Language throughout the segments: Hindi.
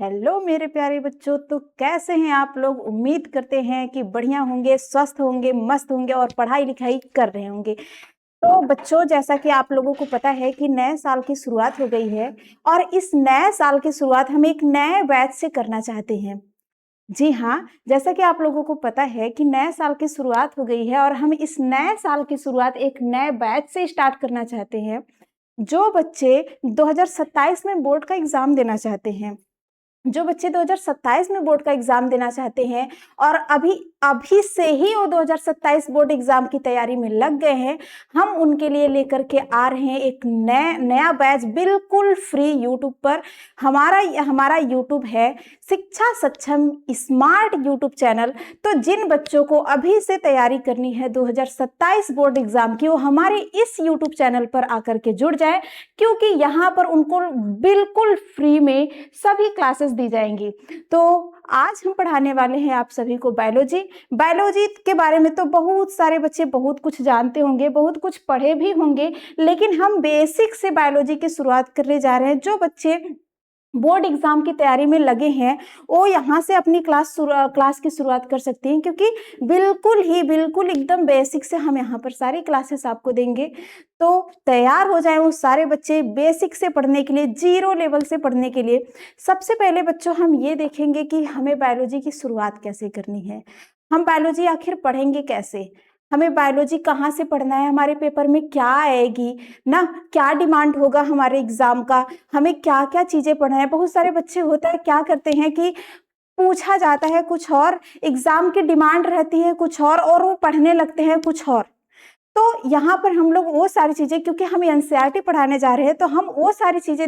हेलो मेरे प्यारे बच्चों, तो कैसे हैं आप लोग। उम्मीद करते हैं कि बढ़िया होंगे, स्वस्थ होंगे, मस्त होंगे और पढ़ाई लिखाई कर रहे होंगे। तो बच्चों, जैसा कि आप लोगों को पता है कि नए साल की शुरुआत हो गई है और इस नए साल की शुरुआत हम एक नए बैच से करना चाहते हैं। जी हाँ, जैसा कि आप लोगों को पता है कि नए साल की शुरुआत हो गई है और हम इस नए साल की शुरुआत एक नए बैच से स्टार्ट करना चाहते हैं। जो बच्चे 2027 में बोर्ड का एग्जाम देना चाहते हैं, जो बच्चे 2027 में बोर्ड का एग्जाम देना चाहते हैं और अभी अभी से ही वो 2027 बोर्ड एग्जाम की तैयारी में लग गए हैं, हम उनके लिए लेकर के आ रहे हैं एक नया बैच बिल्कुल फ्री यूट्यूब पर। हमारा यूट्यूब है शिक्षा सक्षम स्मार्ट यूट्यूब चैनल। तो जिन बच्चों को अभी से तैयारी करनी है 2027 बोर्ड एग्जाम की, वो हमारे इस यूट्यूब चैनल पर आकर के जुड़ जाए, क्योंकि यहाँ पर उनको बिल्कुल फ्री में सभी क्लासेस दी जाएंगी। तो आज हम पढ़ाने वाले हैं आप सभी को बायोलॉजी। बायोलॉजी के बारे में तो बहुत सारे बच्चे बहुत कुछ जानते होंगे, बहुत कुछ पढ़े भी होंगे, लेकिन हम बेसिक से बायोलॉजी की शुरुआत करने जा रहे हैं। जो बच्चे बोर्ड एग्जाम की तैयारी में लगे हैं वो यहाँ से अपनी क्लास की शुरुआत कर सकती हैं, क्योंकि बिल्कुल एकदम बेसिक से हम यहाँ पर सारी क्लासेस आपको देंगे। तो तैयार हो जाएं वो सारे बच्चे बेसिक से पढ़ने के लिए, जीरो लेवल से पढ़ने के लिए। सबसे पहले बच्चों हम ये देखेंगे कि हमें बायोलॉजी की शुरुआत कैसे करनी है, हम बायोलॉजी आखिर पढ़ेंगे कैसे, हमें बायोलॉजी कहाँ से पढ़ना है, हमारे पेपर में क्या आएगी ना, क्या डिमांड होगा हमारे एग्जाम का, हमें क्या क्या चीजें पढ़ना है। बहुत सारे बच्चे होता है क्या करते हैं कि पूछा जाता है कुछ और, एग्जाम की डिमांड रहती है कुछ और वो पढ़ने लगते हैं कुछ और। तो यहाँ पर हम लोग वो सारी चीजें, क्योंकि हम एनसीईआरटी पढ़ाने जा रहे हैं, तो हम वो सारी चीजें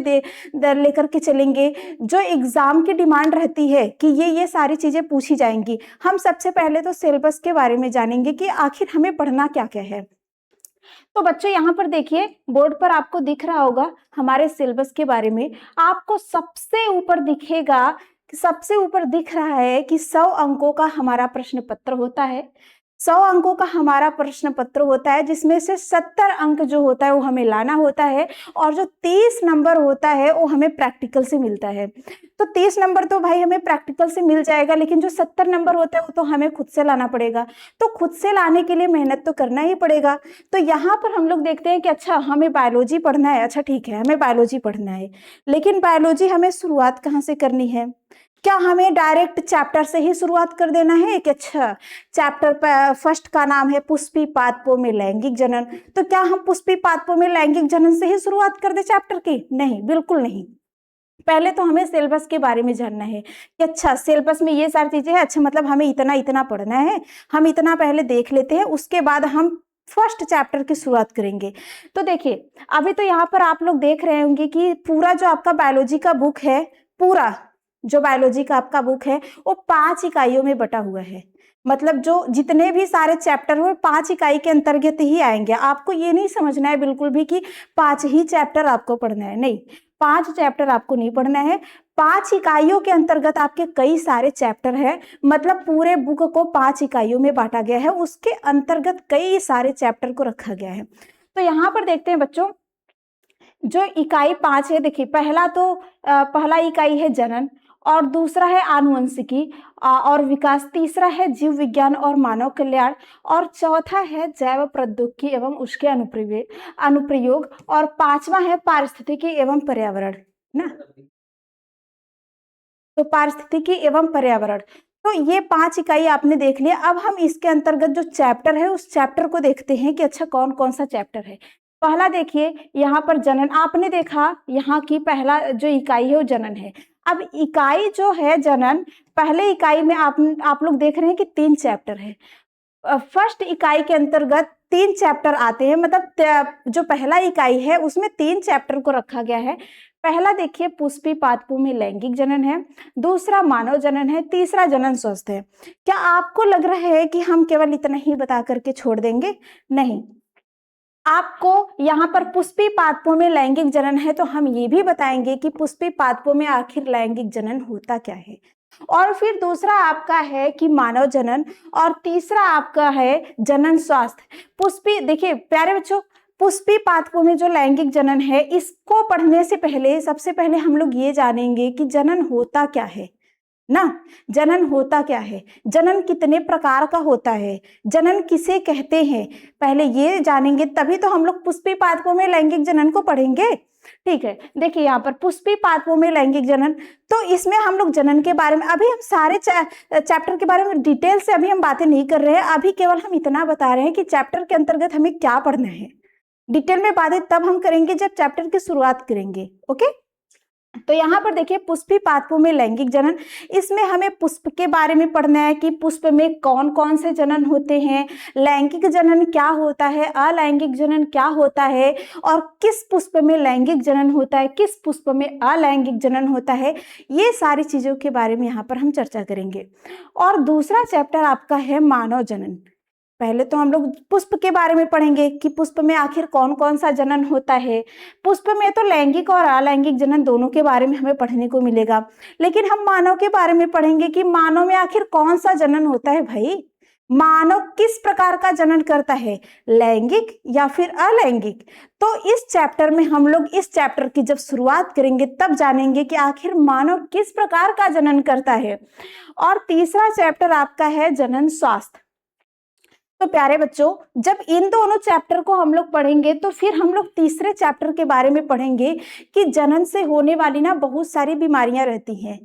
लेकर के चलेंगे जो एग्जाम की डिमांड रहती है कि ये सारी चीजें पूछी जाएंगी। हम सबसे पहले तो सिलेबस के बारे में जानेंगे कि आखिर हमें पढ़ना क्या क्या है। तो बच्चों यहाँ पर देखिए, बोर्ड पर आपको दिख रहा होगा हमारे सिलेबस के बारे में। आपको सबसे ऊपर दिखेगा, सबसे ऊपर दिख रहा है कि 100 अंकों का हमारा प्रश्न पत्र होता है। 100 अंकों का हमारा प्रश्न पत्र होता है, जिसमें से 70 अंक जो होता है वो हमें लाना होता है और जो 30 नंबर होता है वो हमें प्रैक्टिकल से मिलता है। तो 30 नंबर तो भाई हमें प्रैक्टिकल से मिल जाएगा, लेकिन जो 70 नंबर होता है वो तो हमें खुद से लाना पड़ेगा। तो खुद से लाने के लिए मेहनत तो करना ही पड़ेगा। तो यहाँ पर हम लोग देखते हैं कि अच्छा हमें बायोलॉजी पढ़ना है, अच्छा ठीक है हमें बायोलॉजी पढ़ना है, लेकिन बायोलॉजी हमें शुरुआत कहाँ से करनी है। क्या हमें डायरेक्ट चैप्टर से ही शुरुआत कर देना है कि अच्छा चैप्टर फर्स्ट का नाम है पुष्पी पादपों में लैंगिक जनन, तो क्या हम पुष्पी पादपों में लैंगिक जनन से ही शुरुआत कर दे चैप्टर की? नहीं, बिल्कुल नहीं। पहले तो हमें सिलेबस के बारे में जानना है कि अच्छा सिलेबस में ये सारी चीजें हैं, अच्छा मतलब हमें इतना इतना पढ़ना है, हम इतना पहले देख लेते हैं, उसके बाद हम फर्स्ट चैप्टर की शुरुआत करेंगे। तो देखिए, अभी तो यहाँ पर आप लोग देख रहे होंगे कि पूरा जो आपका बायोलॉजी का बुक है, पूरा जो बायोलॉजी का आपका बुक है वो 5 इकाइयों में बटा हुआ है। मतलब जो जितने भी सारे चैप्टर हो 5 इकाई के अंतर्गत ही आएंगे। आपको ये नहीं समझना है बिल्कुल भी कि 5 ही चैप्टर आपको पढ़ना है, नहीं, 5 चैप्टर आपको नहीं पढ़ना है। 5 इकाइयों के अंतर्गत आपके कई सारे चैप्टर हैं, मतलब पूरे बुक को 5 इकाइयों में बांटा गया है, उसके अंतर्गत कई सारे चैप्टर को रखा गया है। तो यहाँ पर देखते हैं बच्चों, जो इकाई 5 है, देखिए पहला इकाई है जनन, और दूसरा है आनुवंशिकी और विकास, तीसरा है जीव विज्ञान और मानव कल्याण, और चौथा है जैव प्रौद्योगिकी एवं उसके अनुप्रयोग, और पांचवा है पारिस्थितिकी एवं पर्यावरण ना। तो पारिस्थितिकी एवं पर्यावरण, तो ये 5 इकाई आपने देख लिया। अब हम इसके अंतर्गत जो चैप्टर है उस चैप्टर को देखते हैं कि अच्छा कौन कौन सा चैप्टर है। पहला देखिए यहाँ पर जनन, आपने देखा यहाँ की पहला जो इकाई है वो जनन है। अब इकाई जो है जनन, पहले इकाई में आप लोग देख रहे हैं कि 3 चैप्टर है। फर्स्ट इकाई के अंतर्गत 3 चैप्टर आते हैं, मतलब जो पहला इकाई है उसमें 3 चैप्टर को रखा गया है। पहला देखिए पुष्पी पादपों में लैंगिक जनन है, दूसरा मानव जनन है, तीसरा जनन स्वस्थ है। क्या आपको लग रहा है कि हम केवल इतना ही बता करके छोड़ देंगे? नहीं, आपको यहाँ पर पुष्पी पादपों में लैंगिक जनन है तो हम ये भी बताएंगे कि पुष्पी पादपों में आखिर लैंगिक जनन होता क्या है। और फिर दूसरा आपका है कि मानव जनन, और तीसरा आपका है जनन स्वास्थ्य। पुष्पी, देखिए प्यारे बच्चों, पुष्पी पादपों में जो लैंगिक जनन है, इसको पढ़ने से पहले सबसे पहले हम लोग ये जानेंगे कि जनन होता क्या है ना। जनन होता क्या है, जनन कितने प्रकार का होता है, जनन किसे कहते हैं, पहले ये जानेंगे, तभी तो हम लोग पुष्पी पादपों में लैंगिक जनन को पढ़ेंगे। ठीक है, देखिए यहाँ पर पुष्पी पादपों में लैंगिक जनन, तो इसमें हम लोग जनन के बारे में, अभी हम सारे चैप्टर के बारे में डिटेल से अभी हम बातें नहीं कर रहे हैं, अभी केवल हम इतना बता रहे हैं कि चैप्टर के अंतर्गत हमें क्या पढ़ना है। डिटेल में बातें तब हम करेंगे जब चैप्टर की शुरुआत करेंगे। ओके, तो यहाँ पर देखिए पुष्पी पादपों में लैंगिक जनन, इसमें हमें पुष्प के बारे में पढ़ना है कि पुष्प में कौन कौन से जनन होते हैं, लैंगिक जनन क्या होता है, अलैंगिक जनन क्या होता है, और किस पुष्प में लैंगिक जनन होता है, किस पुष्प में अलैंगिक जनन होता है, ये सारी चीज़ों के बारे में यहाँ पर हम चर्चा करेंगे। और दूसरा चैप्टर आपका है मानव जनन। पहले तो हम लोग पुष्प के बारे में पढ़ेंगे कि पुष्प में आखिर कौन कौन सा जनन होता है। पुष्प में तो लैंगिक और अलैंगिक जनन दोनों के बारे में हमें पढ़ने को मिलेगा, लेकिन हम मानव के बारे में पढ़ेंगे कि मानव में आखिर कौन सा जनन होता है। भाई, मानव किस प्रकार का जनन करता है, लैंगिक या फिर अलैंगिक। तो इस चैप्टर में हम लोग, इस चैप्टर की जब शुरुआत करेंगे तब जानेंगे कि आखिर मानव किस प्रकार का जनन करता है। और तीसरा चैप्टर आपका है जनन स्वास्थ्य। तो प्यारे बच्चों, जब इन दोनों चैप्टर को हम लोग पढ़ेंगे तो फिर हम लोग तीसरे चैप्टर के बारे में पढ़ेंगे कि जनन से होने वाली ना बहुत सारी बीमारियां रहती हैं।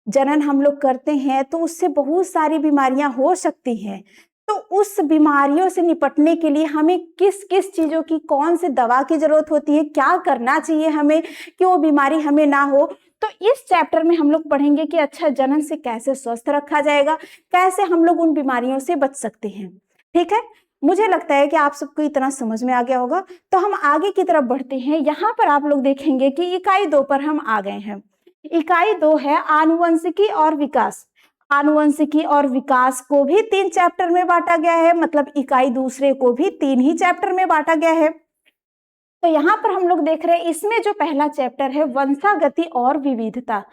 जनन हम लोग करते हैं तो उससे बहुत सारी बीमारियां हो सकती हैं, तो उस बीमारियों से निपटने के लिए हमें किस किस चीज़ों की, कौन सी दवा की जरूरत होती है, क्या करना चाहिए हमें कि वो बीमारी हमें ना हो। तो इस चैप्टर में हम लोग पढ़ेंगे कि अच्छा, जनन से कैसे स्वस्थ रखा जाएगा, कैसे हम लोग उन बीमारियों से बच सकते हैं। ठीक है, मुझे लगता है कि आप सबको इतना समझ में आ गया होगा। तो हम आगे की तरफ बढ़ते हैं। यहाँ पर आप लोग देखेंगे कि इकाई 2 पर हम आ गए हैं। इकाई 2 है आनुवंशिकी और विकास। आनुवंशिकी और विकास को भी 3 चैप्टर में बांटा गया है, मतलब इकाई दूसरे को भी 3 ही चैप्टर में बांटा गया है। तो यहाँ पर हम लोग देख रहे हैं, इसमें जो पहला चैप्टर है वंशागति और विविधता,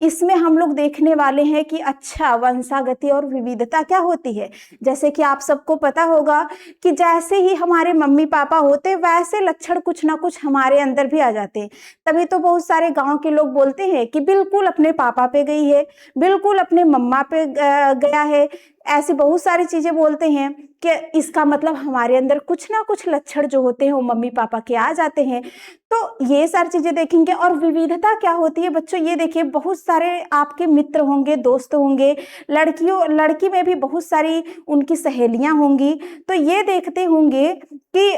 इसमें हम लोग देखने वाले हैं कि अच्छा, वंशागति और विविधता क्या होती है। जैसे कि आप सबको पता होगा कि जैसे ही हमारे मम्मी पापा होते वैसे लक्षण कुछ ना कुछ हमारे अंदर भी आ जाते हैं। तभी तो बहुत सारे गांव के लोग बोलते हैं कि बिल्कुल अपने पापा पे गई है, बिल्कुल अपने मम्मा पे गया है, ऐसी बहुत सारी चीजें बोलते हैं कि इसका मतलब हमारे अंदर कुछ ना कुछ लक्षण जो होते हैं वो मम्मी पापा के आ जाते हैं। तो ये सारी चीजें देखेंगे। और विविधता क्या होती है बच्चों, ये देखिए, बहुत सारे आपके मित्र होंगे, दोस्त होंगे, लड़की में भी बहुत सारी उनकी सहेलियां होंगी। तो ये देखते होंगे कि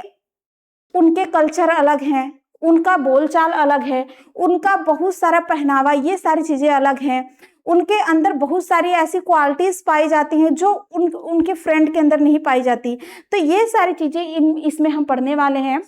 उनके कल्चर अलग हैं, उनका बोलचाल अलग है, उनका बहुत सारा पहनावा, ये सारी चीजें अलग हैं। उनके अंदर बहुत सारी ऐसी क्वालिटीज पाई जाती हैं जो उनके फ्रेंड के अंदर नहीं पाई जाती। तो ये सारी चीजें इसमें हम पढ़ने वाले हैं।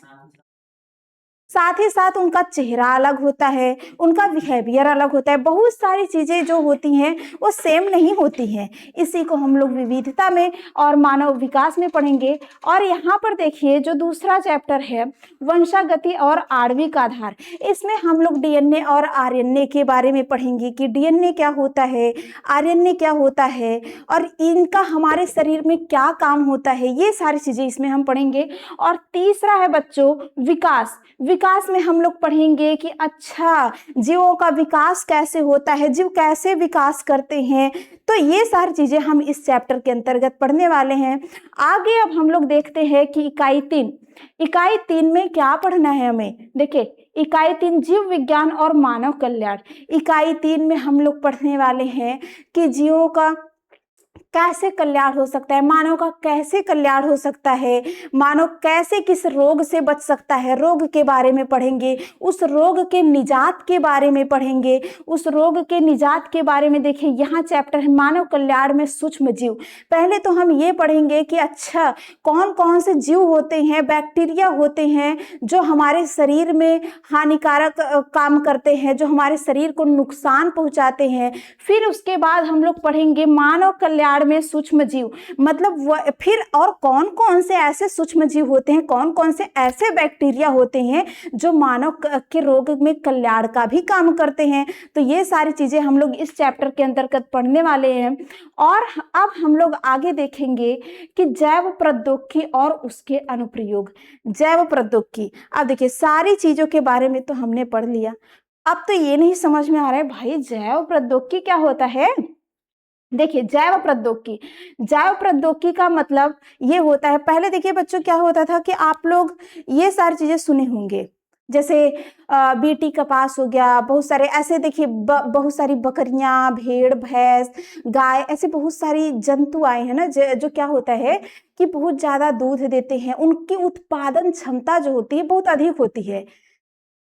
साथ ही साथ उनका चेहरा अलग होता है, उनका बिहेवियर अलग होता है, बहुत सारी चीज़ें जो होती हैं वो सेम नहीं होती हैं। इसी को हम लोग विविधता में और मानव विकास में पढ़ेंगे। और यहाँ पर देखिए, जो दूसरा चैप्टर है वंशागति और आणविक आधार, इसमें हम लोग डीएनए और आरएनए के बारे में पढ़ेंगे कि डीएनए क्या होता है, आरएनए क्या होता है, और इनका हमारे शरीर में क्या काम होता है, ये सारी चीज़ें इसमें हम पढ़ेंगे। और तीसरा है बच्चों विकास। विकास में हम लोग पढ़ेंगे कि अच्छा, जीवों का विकास कैसे होता है, जीव कैसे विकास करते हैं। तो ये सारी चीजें हम इस चैप्टर के अंतर्गत पढ़ने वाले हैं। आगे अब हम लोग देखते हैं कि इकाई 3, इकाई 3 में क्या पढ़ना है हमें। देखिए, इकाई 3 जीव विज्ञान और मानव कल्याण। इकाई 3 में हम लोग पढ़ने वाले हैं कि जीवों का कैसे कल्याण हो सकता है, मानव का कैसे कल्याण हो सकता है, मानव कैसे किस रोग से बच सकता है, रोग के बारे में पढ़ेंगे, उस रोग के निजात के बारे में पढ़ेंगे, उस रोग के निजात के बारे में। देखिए, यहाँ चैप्टर है मानव कल्याण में सूक्ष्म जीव। पहले तो हम ये पढ़ेंगे कि अच्छा, कौन कौन से जीव होते हैं, बैक्टीरिया होते हैं जो हमारे शरीर में हानिकारक काम करते हैं, जो हमारे शरीर को नुकसान पहुँचाते हैं। फिर उसके बाद हम लोग पढ़ेंगे मानव कल्याण नाड़ में सूक्ष्म जीव, मतलब फिर और कौन कौन से ऐसे सूक्ष्म जीव होते हैं, कौन कौन से ऐसे बैक्टीरिया होते हैं जो मानव के रोग में कल्याण का भी काम करते हैं। तो ये सारी चीजें हम लोग इस चैप्टर के अंतर्गत पढ़ने वाले हैं। और अब हम लोग आगे देखेंगे कि जैव प्रौद्योगिकी और उसके अनुप्रयोग। जैव प्रौद्योगिकी, अब देखिए सारी चीजों के बारे में तो हमने पढ़ लिया। अब तो ये नहीं समझ में आ रहा है भाई जैव प्रौद्योगिकी क्या होता है। देखिए जैव प्रौद्योगिकी, जैव प्रौद्योगिकी का मतलब ये होता है, पहले देखिए बच्चों क्या होता था कि आप लोग ये सारी चीजें सुने होंगे, जैसे बीटी कपास हो गया, बहुत सारे ऐसे देखिए बहुत सारी बकरियां, भेड़, भैंस, गाय, ऐसे बहुत सारी जंतु आए हैं ना, जो क्या होता है कि बहुत ज्यादा दूध देते हैं, उनकी उत्पादन क्षमता जो होती है बहुत अधिक होती है।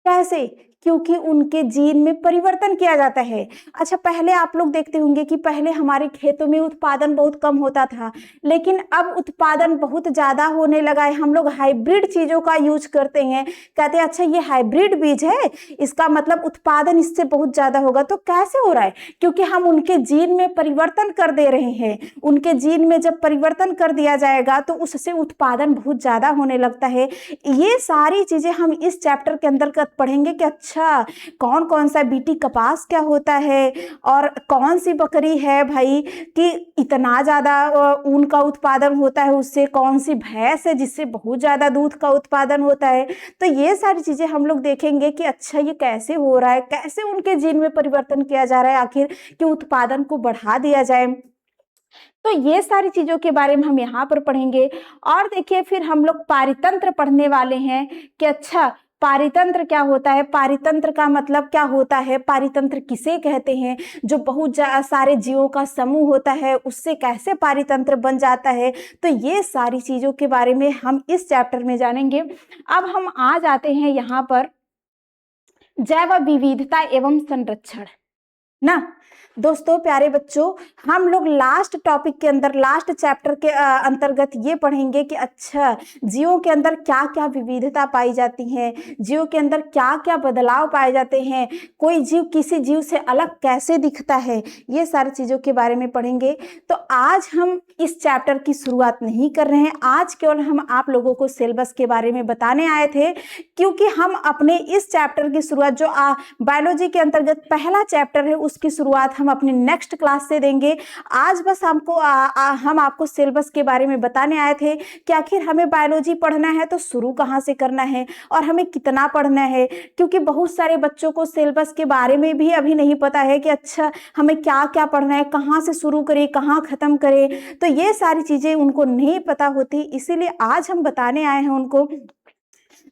कैसे? क्योंकि उनके जीन में परिवर्तन किया जाता है। अच्छा, पहले आप लोग देखते होंगे कि पहले हमारे खेतों में उत्पादन बहुत कम होता था, लेकिन अब उत्पादन बहुत ज्यादा होने लगा है। हम लोग हाइब्रिड चीजों का यूज करते हैं, कहते हैं अच्छा ये हाइब्रिड बीज है, इसका मतलब उत्पादन इससे बहुत ज्यादा होगा। तो कैसे हो रहा है? क्योंकि हम उनके जीन में परिवर्तन कर दे रहे हैं। उनके जीन में जब परिवर्तन कर दिया जाएगा तो उससे उत्पादन बहुत ज्यादा होने लगता है। ये सारी चीजें हम इस चैप्टर के अंतर्गत पढ़ेंगे कि अच्छा कौन कौन सा बीटी कपास क्या होता है, और कौन सी बकरी है भाई कि इतना ज्यादा ऊन का उत्पादन होता है, उससे कौन सी भैंस है जिससे बहुत ज्यादा दूध का उत्पादन होता है। तो ये सारी चीजें हम लोग देखेंगे कि अच्छा ये कैसे हो रहा है, कैसे उनके जीन में परिवर्तन किया जा रहा है आखिर कि उत्पादन को बढ़ा दिया जाए। तो ये सारी चीजों के बारे में हम यहाँ पर पढ़ेंगे। और देखिए फिर हम लोग पारितंत्र पढ़ने वाले हैं कि अच्छा पारितंत्र क्या होता है, पारितंत्र का मतलब क्या होता है, पारितंत्र किसे कहते हैं, जो बहुत सारे जीवों का समूह होता है उससे कैसे पारितंत्र बन जाता है। तो ये सारी चीजों के बारे में हम इस चैप्टर में जानेंगे। अब हम आ जाते हैं यहाँ पर जैव विविधता एवं संरक्षण ना। दोस्तों प्यारे बच्चों, हम लोग लास्ट टॉपिक के अंदर, लास्ट चैप्टर के अंतर्गत ये पढ़ेंगे कि अच्छा जीवों के अंदर क्या क्या विविधता पाई जाती है, जीवों के अंदर क्या क्या बदलाव पाए जाते हैं, कोई जीव किसी जीव से अलग कैसे दिखता है, ये सारी चीजों के बारे में पढ़ेंगे। तो आज हम इस चैप्टर की शुरुआत नहीं कर रहे हैं, आज केवल हम आप लोगों को सिलेबस के बारे में बताने आए थे, क्योंकि हम अपने इस चैप्टर की शुरुआत जो बायोलॉजी के अंतर्गत पहला चैप्टर है उसकी शुरुआत हम अपने नेक्स्ट क्लास से देंगे। आज बस हमको हम आपको सिलेबस के बारे में बताने आए थे कि आखिर हमें बायोलॉजी पढ़ना है तो शुरू कहाँ से करना है और हमें कितना पढ़ना है, क्योंकि बहुत सारे बच्चों को सिलेबस के बारे में भी अभी नहीं पता है कि अच्छा हमें क्या क्या पढ़ना है, कहाँ से शुरू करें, कहाँ खत्म करें। तो ये सारी चीजें उनको नहीं पता होती, इसीलिए आज हम बताने आए हैं उनको।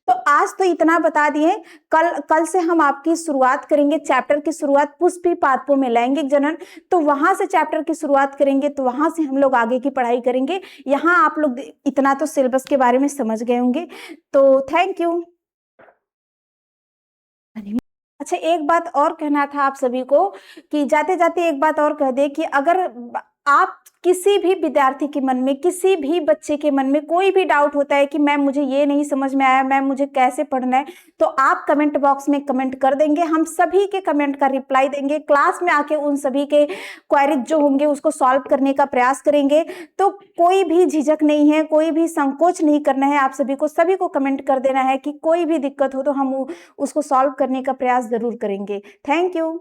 तो आज तो इतना बता दिए, कल से हम आपकी शुरुआत करेंगे, चैप्टर की शुरुआत पुष्पी पादपों में लैंगिक जनन, तो वहां से चैप्टर की शुरुआत करेंगे, तो वहां से हम लोग आगे की पढ़ाई करेंगे। यहाँ आप लोग इतना तो सिलेबस के बारे में समझ गए होंगे। तो थैंक यू। अच्छा, एक बात और कहना था आप सभी को कि जाते जाते एक बात और कह दे कि अगर आप किसी भी विद्यार्थी के मन में, किसी भी बच्चे के मन में कोई भी डाउट होता है कि मैम मुझे ये नहीं समझ में आया, मैम मुझे कैसे पढ़ना है, तो आप कमेंट बॉक्स में कमेंट कर देंगे, हम सभी के कमेंट का रिप्लाई देंगे, क्लास में आके उन सभी के क्वेरीज जो होंगे उसको सॉल्व करने का प्रयास करेंगे। तो कोई भी झिझक नहीं है, कोई भी संकोच नहीं करना है, आप सभी को कमेंट कर देना है कि कोई भी दिक्कत हो तो हम उसको सॉल्व करने का प्रयास जरूर करेंगे। Thank you.